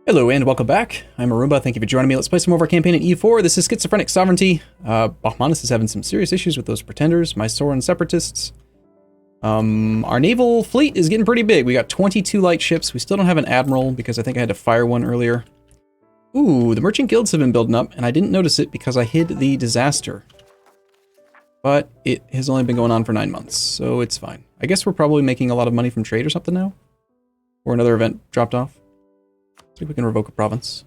Hello and welcome back. I'm Arumba. Thank you for joining me. Let's play some more of our campaign in EU4. This is Schizophrenic Sovereignty. Bahmanis is having some serious issues with those pretenders, Mysoran separatists. Our naval fleet is getting pretty big. We got 22 light ships. We still don't have an admiral because I think I had to fire one earlier. Ooh, the merchant guilds have been building up, and I didn't notice it because I hid the disaster. But it has only been going on for 9 months, so it's fine. I guess we're probably making a lot of money from trade or something now. Or another event dropped off. See if we can revoke a province.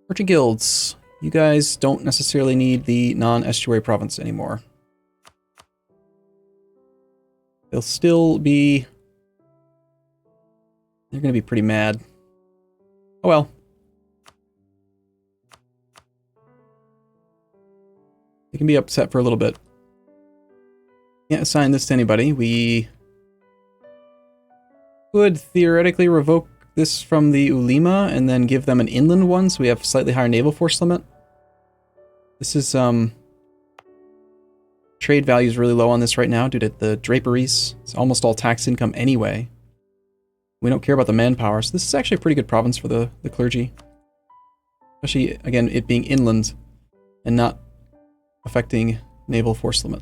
Merchant guilds. You guys don't necessarily need the non-estuary province anymore. They'll still be... They're going to be pretty mad. Oh well. They can be upset for a little bit. Can't assign this to anybody. We could theoretically revoke this from the Ulema and then give them an inland one so we have slightly higher naval force limit. This is trade value is really low on this right now due to the draperies. It's almost all tax income anyway. We don't care about the manpower, so this is actually a pretty good province for the clergy. Especially, again, it being inland and not affecting naval force limit.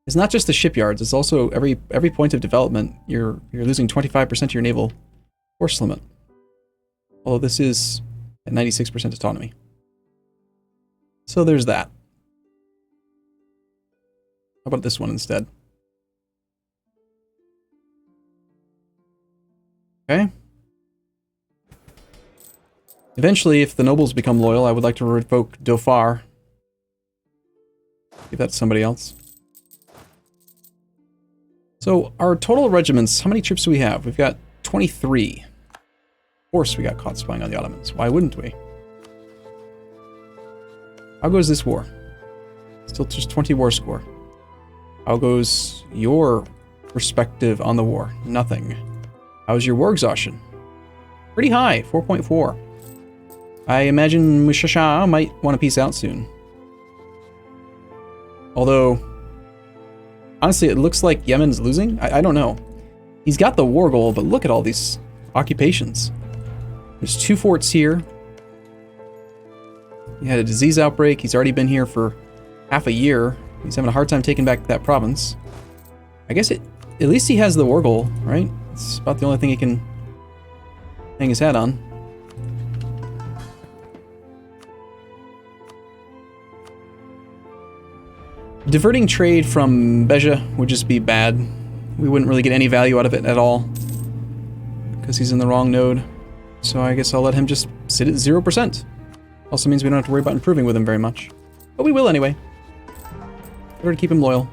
It's not just the shipyards, it's also every point of development you're losing 25% of your naval force limit. Although this is at 96% autonomy. So there's that. How about this one instead? Okay. Eventually, if the nobles become loyal, I would like to revoke Dauphar. Give that to somebody else. So, our total regiments, how many troops do we have? We've got 23. Of course we got caught spying on the Ottomans. Why wouldn't we? How goes this war? Still just 20 war score. How goes your perspective on the war? Nothing. How's your war exhaustion? Pretty high, 4.4. I imagine Mushasha might want to peace out soon. Although, honestly, it looks like Yemen's losing. I don't know. He's got the war goal, but look at all these occupations. There's 2 forts here. He had a disease outbreak. He's already been here for half a year. He's having a hard time taking back that province. I guess at least he has the war goal, right? It's about the only thing he can hang his hat on. Diverting trade from Beja would just be bad. We wouldn't really get any value out of it at all because he's in the wrong node. So I guess I'll let him just sit at 0%. Also means we don't have to worry about improving with him very much. But we will anyway. Better to keep him loyal.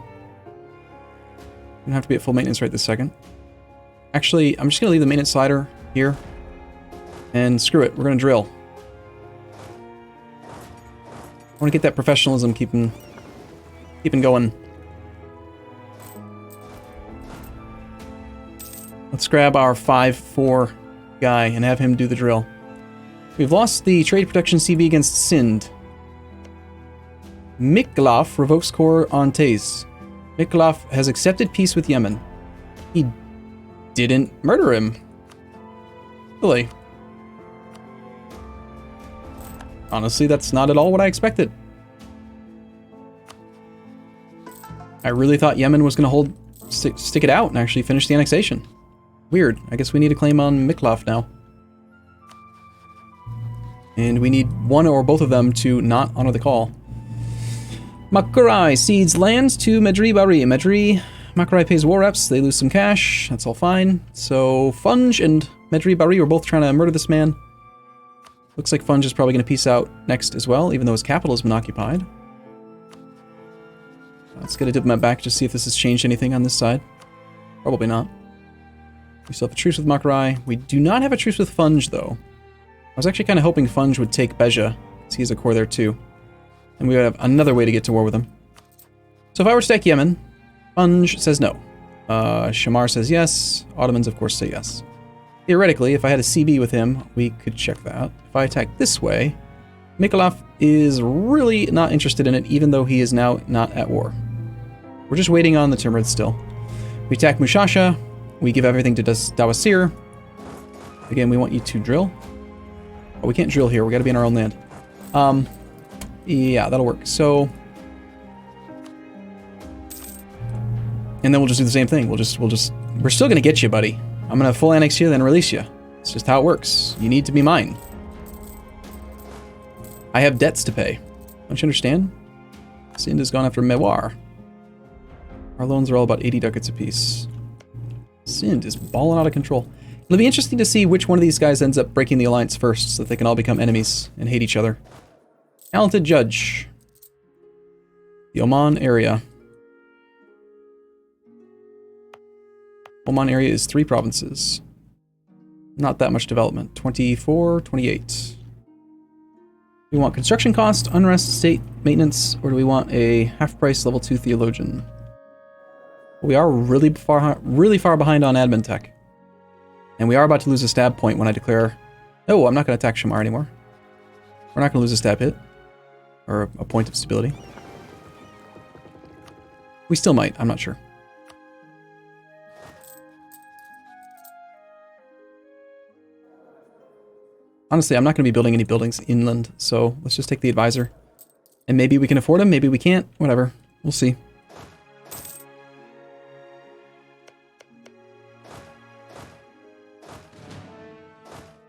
Don't have to be at full maintenance right this second. Actually, I'm just going to leave the maintenance slider here. And screw it, we're going to drill. I want to get that professionalism keeping going. Let's grab our 5-4 guy and have him do the drill. We've lost the trade protection CB against Sind. Miklaf revokes core on Taze. Miklaf has accepted peace with Yemen. He didn't murder him. Really? Honestly, that's not at all what I expected. I really thought Yemen was going to stick it out and actually finish the annexation. Weird. I guess we need a claim on Miklaf now. And we need one or both of them to not honor the call. Makurai cedes lands to Medri Bari. Makurai pays war reps. They lose some cash. That's all fine. So Funge and Medri Bari were both trying to murder this man. Looks like Funge is probably going to peace out next as well, even though his capital has been occupied. Let's get a diplomat back to see if this has changed anything on this side. Probably not. We still have a truce with Makurai. We do not have a truce with Funge, though. I was actually kind of hoping Funge would take Beja, because he has a core there, too. And we would have another way to get to war with him. So if I were to attack Yemen, Funge says no. Shamar says yes. Ottomans, of course, say yes. Theoretically, if I had a CB with him, we could check that. If I attack this way, Mikolov is really not interested in it, even though he is now not at war. We're just waiting on the Timurids still. We attack Mushasha. We give everything to Dawasir. Again, we want you to drill. Oh, we can't drill here. We got to be in our own land. Yeah, that'll work. So, and then we'll just do the same thing. We're still gonna get you, buddy. I'm gonna full annex you, then release you. It's just how it works. You need to be mine. I have debts to pay. Don't you understand? Sind has gone after Mewar. Our loans are all about 80 ducats apiece. Sind is balling out of control. It'll be interesting to see which one of these guys ends up breaking the alliance first, so that they can all become enemies and hate each other. Talented judge. The Oman area. Oman area is 3 provinces. Not that much development. 24, 28. Do we want construction cost, unrest, state, maintenance, or do we want a half-price level 2 theologian? We are really far behind on admin tech. And we are about to lose a stab point when I declare... Oh, I'm not going to attack Shamar anymore. We're not going to lose a stab hit. Or a point of stability. We still might, I'm not sure. Honestly, I'm not going to be building any buildings inland, so let's just take the advisor. And maybe we can afford him, maybe we can't, whatever. We'll see.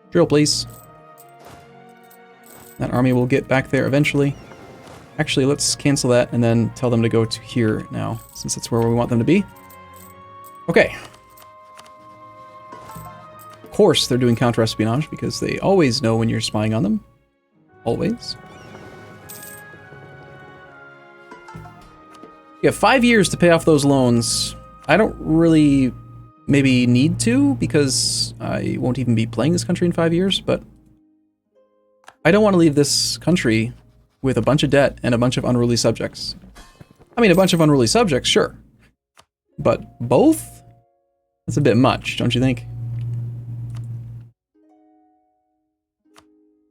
Drill, please. That army will get back there eventually. Actually, let's cancel that and then tell them to go to here now, since that's where we want them to be. Okay. Of course, they're doing counter-espionage, because they always know when you're spying on them. Always. You have 5 years to pay off those loans. I don't really maybe need to, because I won't even be playing this country in 5 years, but I don't want to leave this country with a bunch of debt and a bunch of unruly subjects. I mean, a bunch of unruly subjects, sure. But both? That's a bit much, don't you think?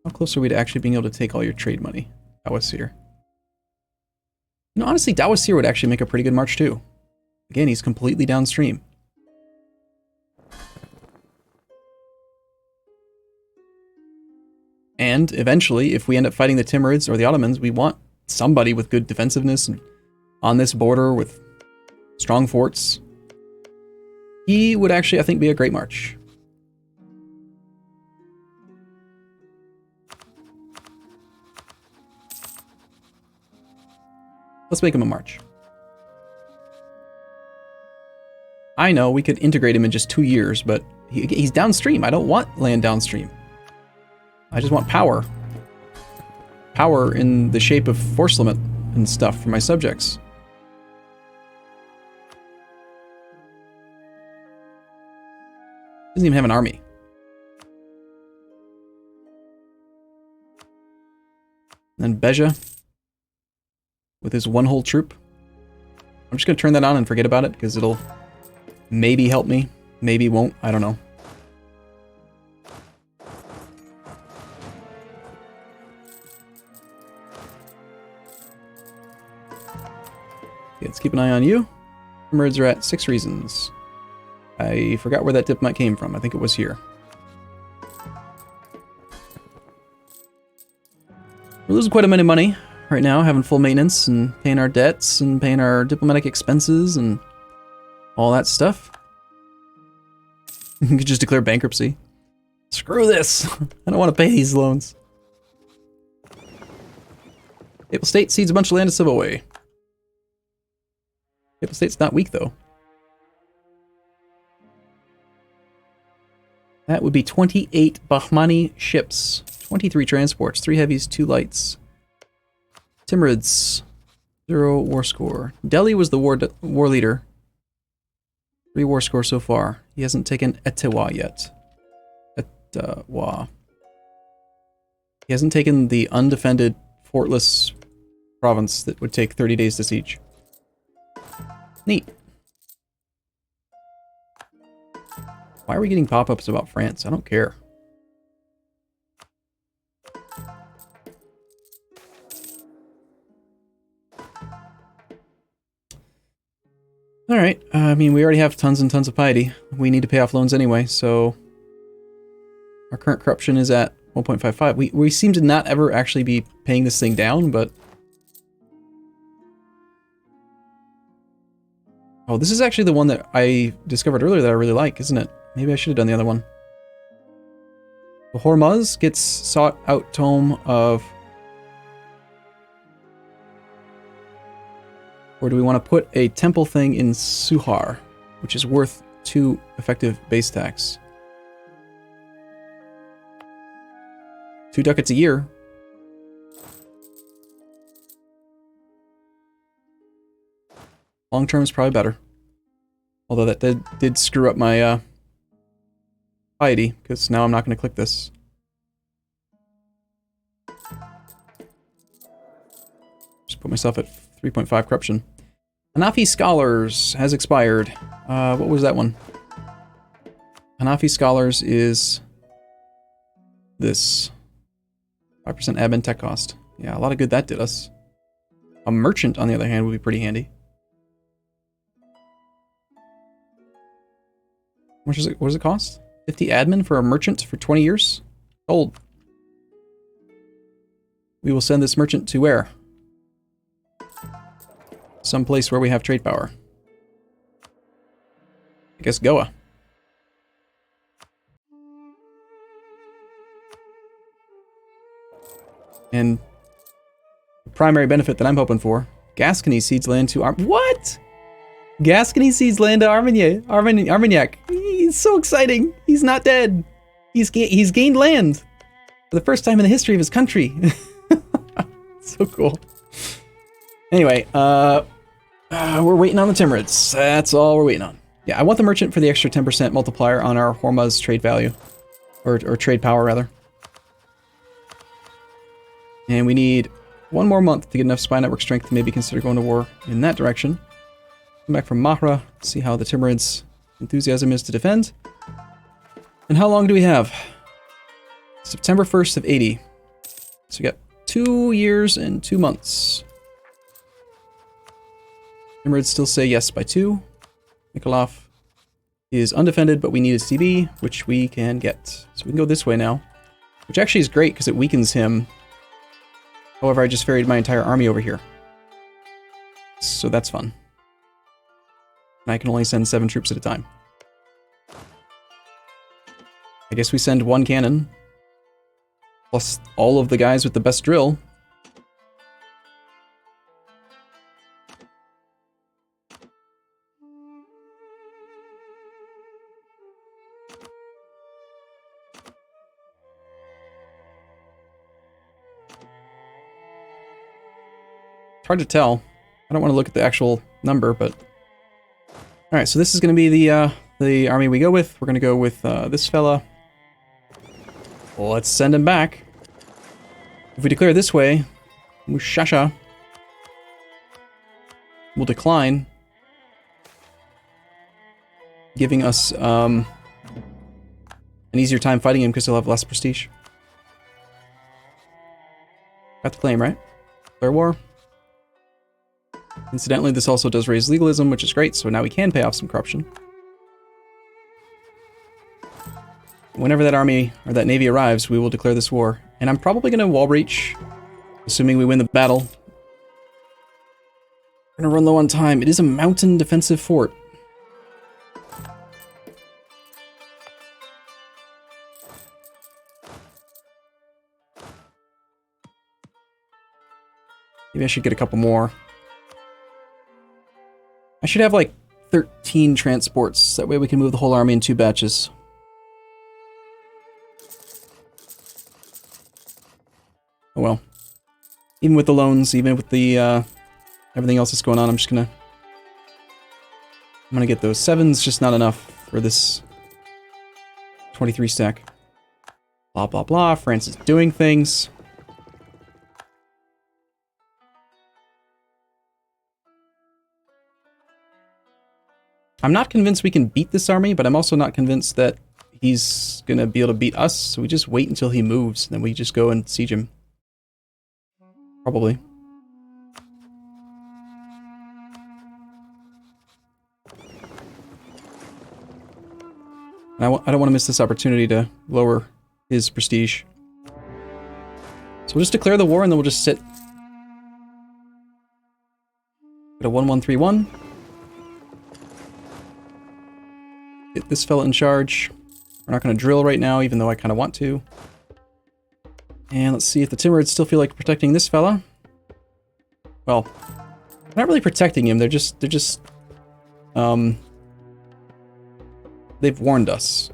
How close are we to actually being able to take all your trade money? Dawasir. You know, honestly, Dawasir would actually make a pretty good march too. Again, he's completely downstream. And eventually, if we end up fighting the Timurids or the Ottomans, we want somebody with good defensiveness and on this border with strong forts. He would actually, I think, be a great march. Let's make him a march. I know we could integrate him in just 2 years, but he's downstream. I don't want land downstream. I just want power. Power in the shape of force limit and stuff for my subjects. Doesn't even have an army. And then Beja with his one whole troop. I'm just going to turn that on and forget about it, because it'll maybe help me. Maybe won't. I don't know. Okay, let's keep an eye on you. Merds are at 6 reasons. I forgot where that diplomat came from. I think it was here. We're losing quite a bit of money right now, having full maintenance and paying our debts and paying our diplomatic expenses and all that stuff. You could just declare bankruptcy. Screw this! I don't want to pay these loans. Papal State cedes a bunch of land to Savoy. Papal State's not weak, though. That would be 28 Bahmani ships, 23 transports, 3 heavies, 2 lights. Timurids, 0 war score. Delhi was the war leader. 3 war score so far. He hasn't taken Etawah yet. Etawah. He hasn't taken the undefended, fortless province that would take 30 days to siege. Neat. Why are we getting pop-ups about France? I don't care. Alright, I mean, we already have tons and tons of piety. We need to pay off loans anyway, so... Our current corruption is at 1.55. We seem to not ever actually be paying this thing down, but... Oh, this is actually the one that I discovered earlier that I really like, isn't it? Maybe I should have done the other one. The Hormuz gets sought out tome of... Or do we want to put a temple thing in Suhar, which is worth 2 effective base tax? 2 ducats a year. Long term is probably better. Although that did screw up my piety, because now I'm not going to click this. Just put myself at 3.5 corruption. Hanafi Scholars has expired. What was that one? Hanafi Scholars is this. 5% admin tech cost. Yeah, a lot of good that did us. A merchant, on the other hand, would be pretty handy. What does it cost? 50 admin for a merchant for 20 years? Sold. We will send this merchant to where? Some place where we have trade power. I guess Goa. And the primary benefit that I'm hoping for, Gascony cedes land to What? Gascony cedes land to Armagnac. He's so exciting. He's not dead. He's gained land for the first time in the history of his country. So cool. Anyway, we're waiting on the Timurids. That's all we're waiting on. Yeah, I want the merchant for the extra 10% multiplier on our Hormuz trade value. Or trade power, rather. And we need 1 more month to get enough spy network strength to maybe consider going to war in that direction. Come back from Mare, see how the Timurids' enthusiasm is to defend. And how long do we have? September 1st of 80. So we got 2 years and 2 months. Timurids still say yes by 2. Nikolov is undefended, but we need a CB, which we can get. So we can go this way now. Which actually is great, because it weakens him. However, I just ferried my entire army over here. So that's fun. And I can only send 7 troops at a time. I guess we send 1 cannon. Plus all of the guys with the best drill. It's hard to tell. I don't want to look at the actual number, but... Alright, so this is going to be the army we go with. We're going to go with this fella. Let's send him back. If we declare this way, Mushasha will decline, giving us an easier time fighting him because he'll have less prestige. Got the claim, right? Declare war. Incidentally, this also does raise legalism, which is great, so now we can pay off some corruption. Whenever that army, or that navy arrives, we will declare this war. And I'm probably going to wall breach, assuming we win the battle. We're going to run low on time. It is a mountain defensive fort. Maybe I should get a couple more. I should have like 13 transports. That way we can move the whole army in 2 batches. Oh well. Even with the loans, even with the everything else that's going on, I'm gonna get those 7s, just not enough for this 23 stack. Blah blah blah. France is doing things. I'm not convinced we can beat this army, but I'm also not convinced that he's going to be able to beat us, so we just wait until he moves, and then we just go and siege him. Probably. And I don't want to miss this opportunity to lower his prestige. So we'll just declare the war and then we'll just sit. Get a 1-1-3-1. Get this fella in charge. We're not going to drill right now, even though I kind of want to. And let's see if the Timurids still feel like protecting this fella. Well, they're not really protecting him. They've warned us.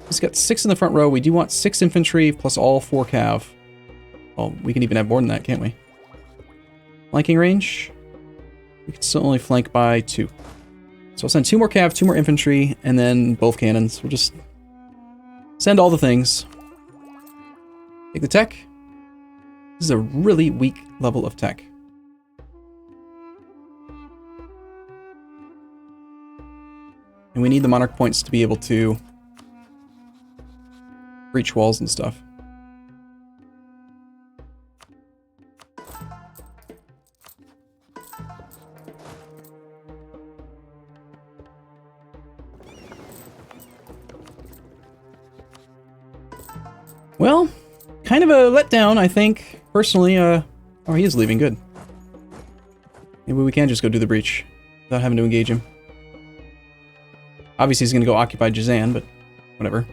He's got 6 in the front row. We do want 6 infantry plus all 4 cav. Well, we can even have more than that, can't we? Flanking range. We can still only flank by 2. So I'll send 2 more cav, 2 more infantry, and then both cannons. We'll just send all the things. Take the tech. This is a really weak level of tech. And we need the monarch points to be able to breach walls and stuff. Well, kind of a letdown, I think. Personally, oh, he is leaving. Good. Maybe we can just go do the breach without having to engage him. Obviously, he's going to go occupy Jazan, but whatever.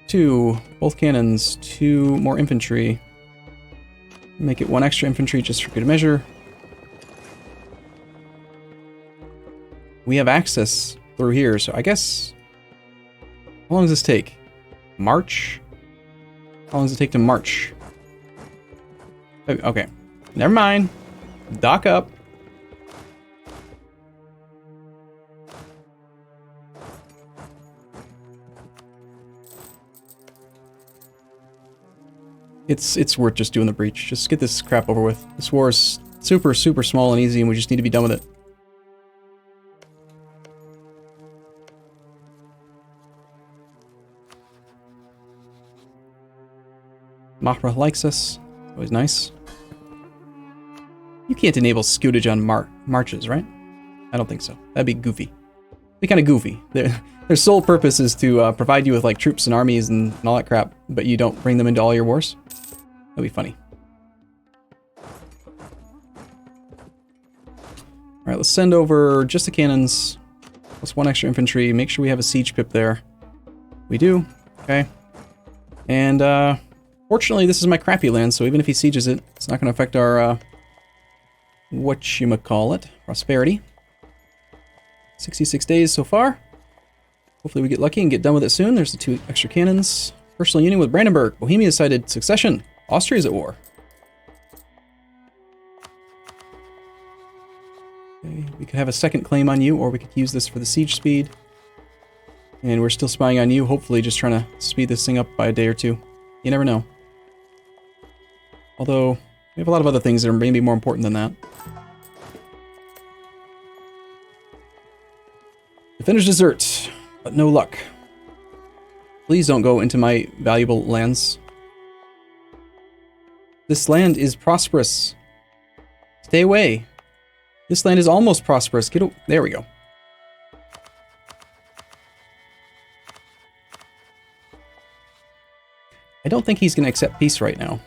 2, both cannons, 2 more infantry. Make it 1 extra infantry just for good measure. We have access through here, so I guess... How long does this take? March? How long does it take to march? Okay. Never mind. Dock up. It's worth just doing the breach. Just get this crap over with. This war is super, super small and easy, and we just need to be done with it. Mare likes us. Always nice. You can't enable scoutage on marches, right? I don't think so. That'd be goofy. Be kind of goofy. Their sole purpose is to provide you with like troops and armies and all that crap, but you don't bring them into all your wars. That'd be funny. Alright, let's send over just the cannons, plus 1 extra infantry. Make sure we have a siege pip there. We do. Okay. And, fortunately, this is my crappy land, so even if he sieges it, it's not going to affect our, whatchamacallit, prosperity. 66 days so far. Hopefully we get lucky and get done with it soon. There's the 2 extra cannons. Personal union with Brandenburg. Bohemia cited succession. Austria's at war. Okay, we could have a second claim on you, or we could use this for the siege speed. And we're still spying on you, hopefully just trying to speed this thing up by a day or 2. You never know. Although, we have a lot of other things that are maybe more important than that. Defenders desert, but no luck. Please don't go into my valuable lands. This land is prosperous. Stay away. This land is almost prosperous. There we go. I don't think he's going to accept peace right now.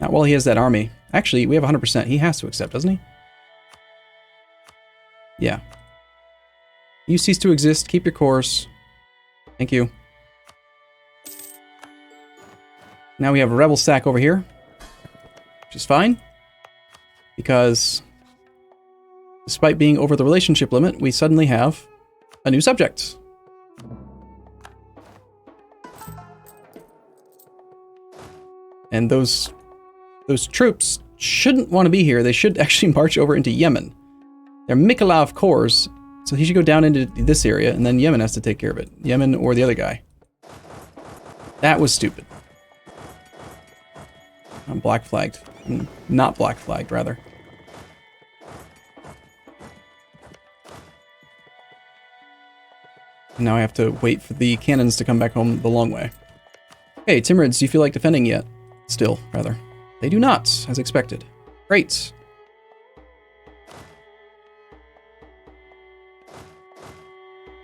Not while he has that army. Actually, we have 100%. He has to accept, doesn't he? Yeah. You cease to exist. Keep your course. Thank you. Now we have a rebel stack over here, which is fine, because despite being over the relationship limit, we suddenly have a new subject. And those troops shouldn't want to be here. They should actually march over into Yemen. They're Mykolaiv corps, so he should go down into this area, and then Yemen has to take care of it. Yemen or the other guy. That was stupid. I'm black flagged. Not black flagged, rather. And now I have to wait for the cannons to come back home the long way. Hey, Timurids, do you feel like defending yet? Still, rather. They do not, as expected. Great.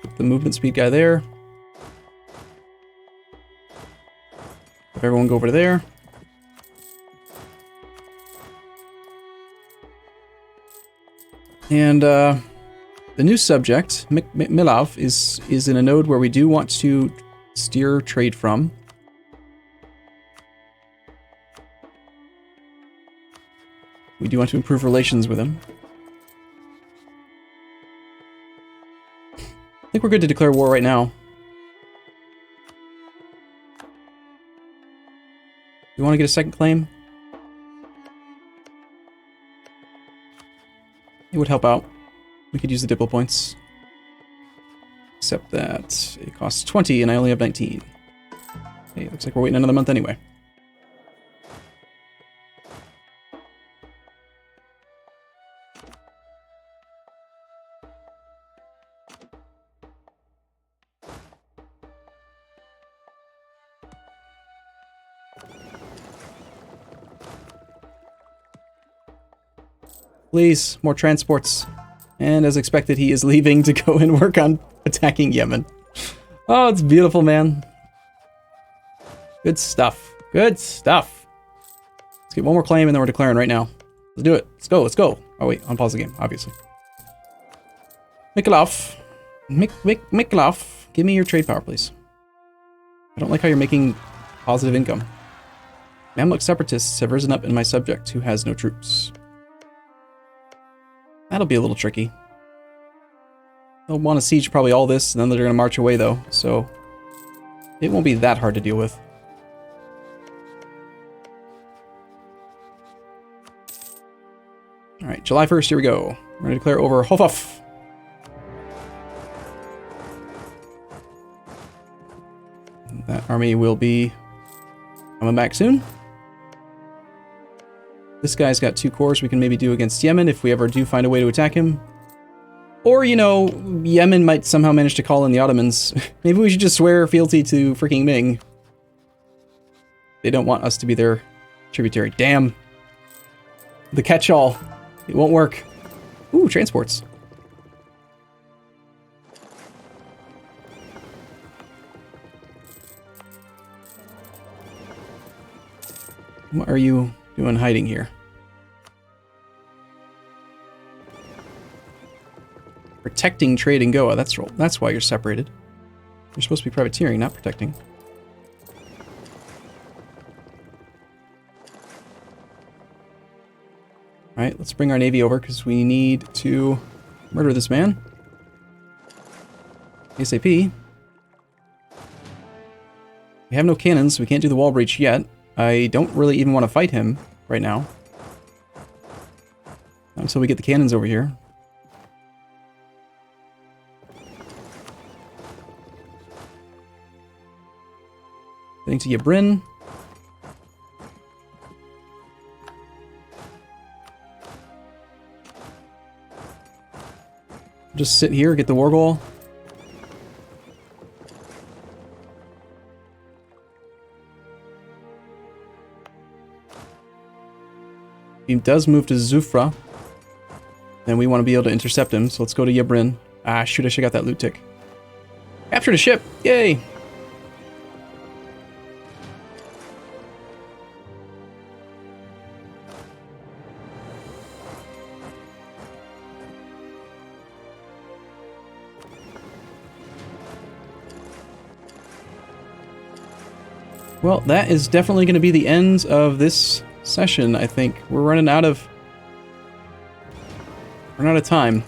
Put the movement speed guy there. Have everyone go over to there. And the new subject, Milav, is in a node where we do want to steer trade from. We do want to improve relations with him. I think we're good to declare war right now. You want to get a second claim? It would help out. We could use the Diplo points. Except that it costs 20 and I only have 19. Hey, looks like we're waiting another month anyway. Please, more transports. And as expected, he is leaving to go and work on attacking Yemen. Oh, it's beautiful, man. Good stuff. Good stuff. Let's get one more claim and then we're declaring right now. Let's do it. Let's go, let's go. Oh wait, unpause the game, obviously. Mikolov. Mikolov, give me your trade power, please. I don't like how you're making positive income. Mamluk separatists have risen up in my subject who has no troops. That'll be a little tricky. They'll want to siege probably all this, and then they're going to march away, though, so it won't be that hard to deal with. Alright, July 1st, here we go. We're going to declare over Hofaf. That army will be coming back soon. This guy's got 2 cores we can maybe do against Yemen if we ever do find a way to attack him. Or, you know, Yemen might somehow manage to call in the Ottomans. Maybe we should just swear fealty to freaking Ming. They don't want us to be their tributary. Damn. The catch-all. It won't work. Ooh, transports. What are you doing hiding here? Protecting trade in Goa. That's why you're separated. You're supposed to be privateering, not protecting. Alright, let's bring our navy over because we need to murder this man. ASAP. We have no cannons, so we can't do the wall breach yet. I don't really even want to fight him right now. Not until we get the cannons over here. Heading to Yabrin. Just sit here, get the war goal. He does move to Zufra. Then we want to be able to intercept him, so let's go to Yabrin. Ah, shoot, I should have got that loot tick. Captured a ship! Yay! Well, that is definitely going to be the end of this session, I think. We're running out of time.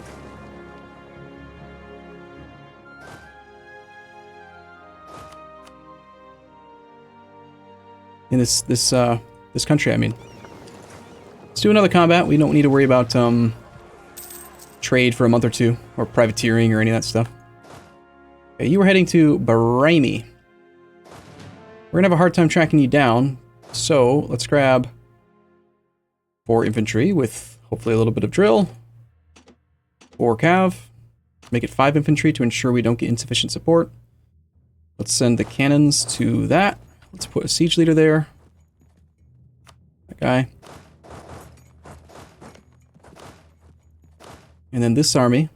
In this country, I mean. Let's do another combat. We don't need to worry about trade for a month or two, or privateering or any of that stuff. Okay, you were heading to Bahraini. We're gonna have a hard time tracking you down, so let's grab 4 infantry with hopefully a little bit of drill. 4 cav. Make it 5 infantry to ensure we don't get insufficient support. Let's send the cannons to that. Let's put a siege leader there. That guy. And then this army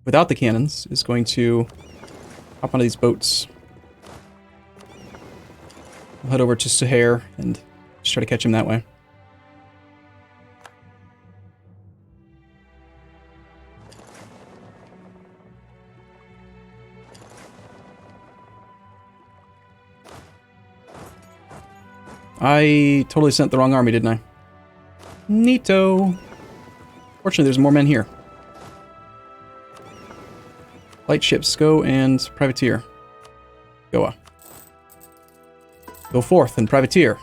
without the cannons is going to hop onto these boats. We'll head over to Sahar and just try to catch him that way. I totally sent the wrong army, didn't I? Neato. Fortunately, there's more men here. Light ships, go, and privateer. Goa. Go forth and privateer.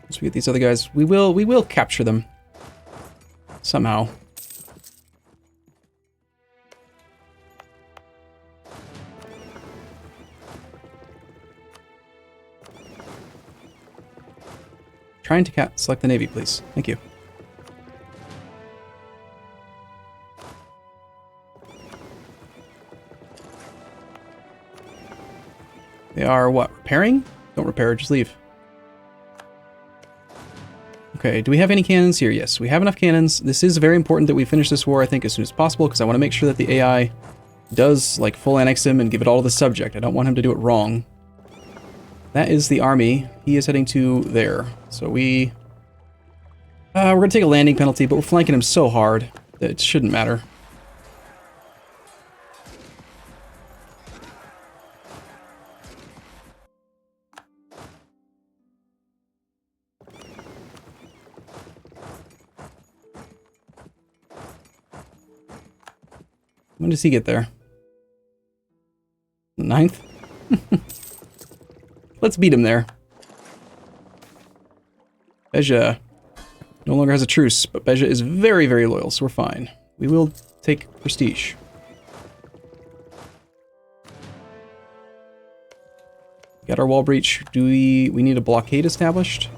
Once we get these other guys, we will capture them. Somehow. Trying to select the Navy, please. Thank you. They are what? Repairing? Don't repair, just leave. Okay, do we have any cannons here? Yes, we have enough cannons. This is very important that we finish this war, I think, as soon as possible, because I want to make sure that the AI does, like, full annex him and give it all to the subject. I don't want him to do it wrong. That is the army. He is heading to there. So we're going to take a landing penalty, but we're flanking him so hard that it shouldn't matter. When does he get there? 9th? Let's beat him there. Beja no longer has a truce, but Beja is very, very loyal, so we're fine. We will take prestige. Got our wall breach. Do we need a blockade established?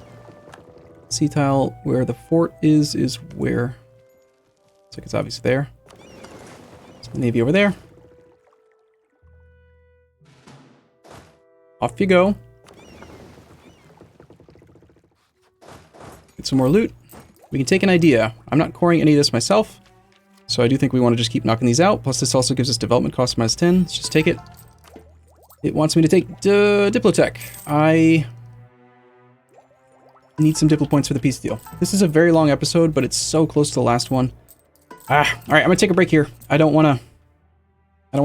Sea tile, where the fort is where? Looks like it's obvious there. So the Navy over there. Off you go. Get some more loot. We can take an idea. I'm not coring any of this myself, so I do think we want to just keep knocking these out. Plus this also gives us development cost minus 10. Let's just take it. It wants me to take Diplotech. I need some Diplo points for the peace deal. This is a very long episode, but it's so close to the last one. Alright, I'm gonna take a break here. I don't wanna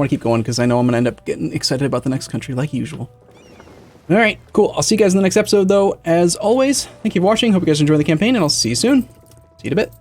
keep going because I know I'm gonna end up getting excited about the next country like usual. Alright, cool. I'll see you guys in the next episode, though. As always, thank you for watching. Hope you guys enjoy the campaign, and I'll see you soon. See you in a bit.